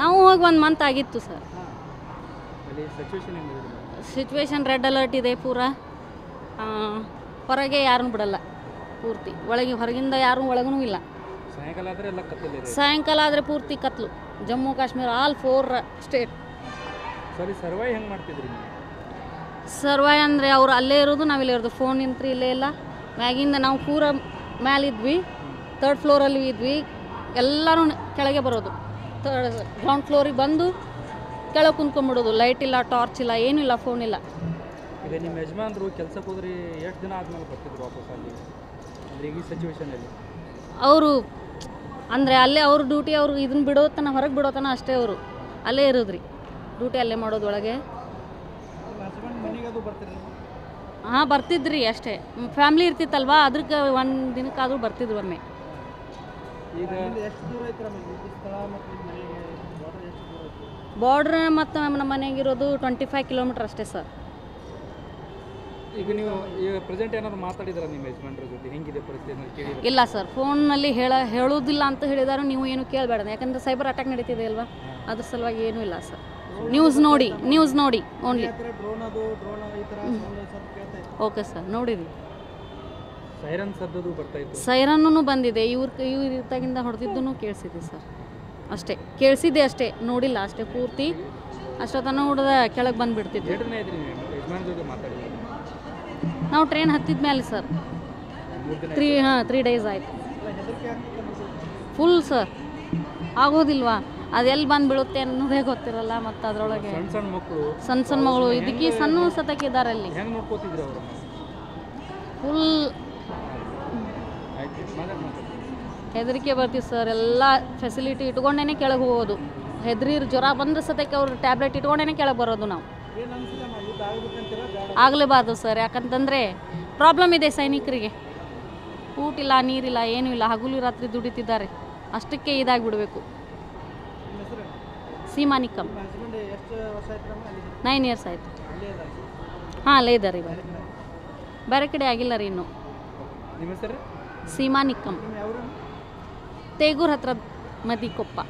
ನಾವು ಹೋಗಿ 1 ಮಂತ್ ಆಗಿತ್ತು ಸರ್. ಅಲ್ಲಿ ಸಿಚುವೇಶನ್ ರೆಡ್ ಅಲರ್ಟ್ ಇದೆ ಪೂರಾ. ಹೊರಗೆ ಯಾರನ್ನೂ ಬಿಡಲ್ಲ ಪೂರ್ತಿ. ಹೊರಗಿಂದ ಯಾರೂ ಒಳಗೂ ಇಲ್ಲ. ಸಾಯಂಕಾಲ ಆದರೆ ಪೂರ್ತಿ ಕತ್ಲು. Jammu Kashmir all 4 state. ಸರ್ವೈ ಅಂದರೆ ಅವ್ರು ಅಲ್ಲೇ ಇರೋದು, ನಾವಿಲ್ಲೇ ಇರೋದು. ಫೋನ್ ನಿಂತ್ರಿ ಇಲ್ಲೇ ಇಲ್ಲ. ಮ್ಯಾಗಿಂದ ನಾವು ಪೂರ ಮ್ಯಾಲಿದ್ವಿ, 3rd ಫ್ಲೋರಲ್ಲಿ ಇದ್ವಿ. ಎಲ್ಲರೂ ಕೆಳಗೆ ಬರೋದು. ಗ್ರೌಂಡ್ ಫ್ಲೋರಿಗೆ ಬಂದು ಕೆಳಗೆ ಕುಂತ್ಕೊಂಡ್ಬಿಡೋದು. ಲೈಟ್ ಇಲ್ಲ, ಟಾರ್ಚ್ ಇಲ್ಲ, ಏನಿಲ್ಲ, ಫೋನ್ ಇಲ್ಲ. ಈಗ ನಿಮ್ಮ ಯಜಮಾನರು ಕೆಲಸಕ್ಕೆ ಹೋದ್ರೆ ಎಷ್ಟು ದಿನ ಆದಮೇಲೆ ಬರ್ತಿದ್ರು ವಾಪಸ್ ಅಲ್ಲಿ? ಅಂದರೆ ಈ ಸಿಚುವೇಶನಲ್ಲಿ ಅವರು ಅಂದರೆ ಅಲ್ಲೇ ಅವ್ರ ಡ್ಯೂಟಿ, ಅವರು ಇದನ್ನ ಬಿಡೋತನ, ಹೊರಗೆ ಬಿಡೋತನ ಅಷ್ಟೇ. ಅವರು ಅಲ್ಲೇ ಇರೋದ್ರಿ, ಡ್ಯೂಟಿ ಅಲ್ಲೇ ಮಾಡೋದು ಒಳಗೆ. ಹಾಂ, ಬರ್ತಿದ್ರಿ ಅಷ್ಟೇ. ಫ್ಯಾಮ್ಲಿ ಇರ್ತಿತ್ತಲ್ವಾ, ಅದಕ್ಕೆ 1 ದಿನಕ್ಕಾದರೂ ಬರ್ತಿದ್ರು ಒಮ್ಮೆ. ಈಗ ಬಾರ್ಡ್ರ್ ಮತ್ತು ನಮ್ಮ ಮನೆಗಿರೋದು 25 ಕಿಲೋಮೀಟ್ರ್ ಅಷ್ಟೇ ಸರ್. ಈಗ ನೀವು ಈಗ ಪ್ರೆಸೆಂಟ್ ಏನಾದ್ರು ಮಾತಾಡಿದ್ರ ನಿಮ್ಮ ಯಜಮಾನ್ರ ಜೊತೆ? ಹೆಂಗಿದೆ ಪರಿಸ್ಥಿತಿ? ಇಲ್ಲ ಸರ್, ಫೋನ್ನಲ್ಲಿ ಹೇಳೋದಿಲ್ಲ ಅಂತ ಹೇಳಿದಾರು. ನೀವು ಏನು ಕೇಳಬೇಡ, ಯಾಕಂದರೆ ಸೈಬರ್ ಅಟ್ಯಾಕ್ ನಡೀತಿದೆ ಅಲ್ವಾ, ಅದ್ರ ಸಲುವಾಗಿ ಏನೂ ಇಲ್ಲ ಸರ್. ನ್ಯೂಸ್ ನೋಡಿ ಓನ್ಲಿ. ಓಕೆ ಸರ್, ನೋಡಿರಿ. ಸೈರನ್ ಸದ್ದದು ಬರ್ತಾ ಇತ್ತು. ಸೈರನ್ನೂ ಬಂದಿದೆ. ಇವ್ರ ಇದ್ದಾಗಿಂದ ಹೊಡೆದಿದ್ದೂ ಕೇಳಿಸಿದೆ ಸರ್. ಅಷ್ಟೇ ಕೇಳಿಸಿದ್ದೆ, ಅಷ್ಟೇ, ನೋಡಿಲ್ಲ ಅಷ್ಟೇ ಪೂರ್ತಿ. ಅಷ್ಟೊತ್ತನ ಹೊಡೆದ ಕೆಳಗೆ ಬಂದುಬಿಡ್ತಿದ್ದೆ. ನಾವು ಟ್ರೈನ್ ಹತ್ತಿದ ಮೇಲೆ ಸರ್ 3 ಡೇಸ್ ಆಯಿತು. ಫುಲ್ ಸರ್, ಆಗೋದಿಲ್ವಾ, ಅದೆಲ್ಲಿ ಬಂದು ಬೀಳುತ್ತೆ ಅನ್ನೋದೇ ಗೊತ್ತಿರಲ್ಲ. ಮತ್ತು ಅದರೊಳಗೆ ಸಣ್ಣ ಮಗಳು ಇದಕ್ಕೆ ಸಣ್ಣ ಸತಕ್ಕಿದ್ದಾರೆ ಅಲ್ಲಿ. ಫುಲ್ ಹೆದರಿಕೆ ಬರ್ತೀವಿ ಸರ್. ಎಲ್ಲ ಫೆಸಿಲಿಟಿ ಇಟ್ಕೊಂಡೇ ಕೆಳಗೆ ಹೋಗೋದು. ಜ್ವರ ಬಂದ್ರೆ ಸತಕ್ಕೆ ಅವ್ರು ಟ್ಯಾಬ್ಲೆಟ್ ಇಟ್ಕೊಂಡೇ ಕೆಳಗೆ ಬರೋದು. ನಾವು ಆಗಲೇಬಾರ್ದು ಸರ್, ಯಾಕಂತಂದರೆ ಪ್ರಾಬ್ಲಮ್ ಇದೆ ಸೈನಿಕರಿಗೆ. ಊಟ ಇಲ್ಲ, ನೀರಿಲ್ಲ, ಏನೂ ಇಲ್ಲ. ಹಗಲು ರಾತ್ರಿ ದುಡಿತಿದ್ದಾರೆ. ಅಷ್ಟಕ್ಕೆ ಇದಾಗಿಬಿಡಬೇಕು. ಸೀಮಾ ನಿಕ್ಕಮ್. 9 ಇಯರ್ಸ್ ಆಯಿತು. ಹಾಂ, ಅಲ್ಲೇ ಇದ್ದಾರೆ ಇವಾಗ. ಬೇರೆ ಕಡೆ ಆಗಿಲ್ಲ ರೀ ಇನ್ನೂ. ಸೀಮಾ ನಿಕ್ಕಮ್, ತೇಗೂರ್ ಹತ್ರ ಮದಿಕೊಪ್ಪ.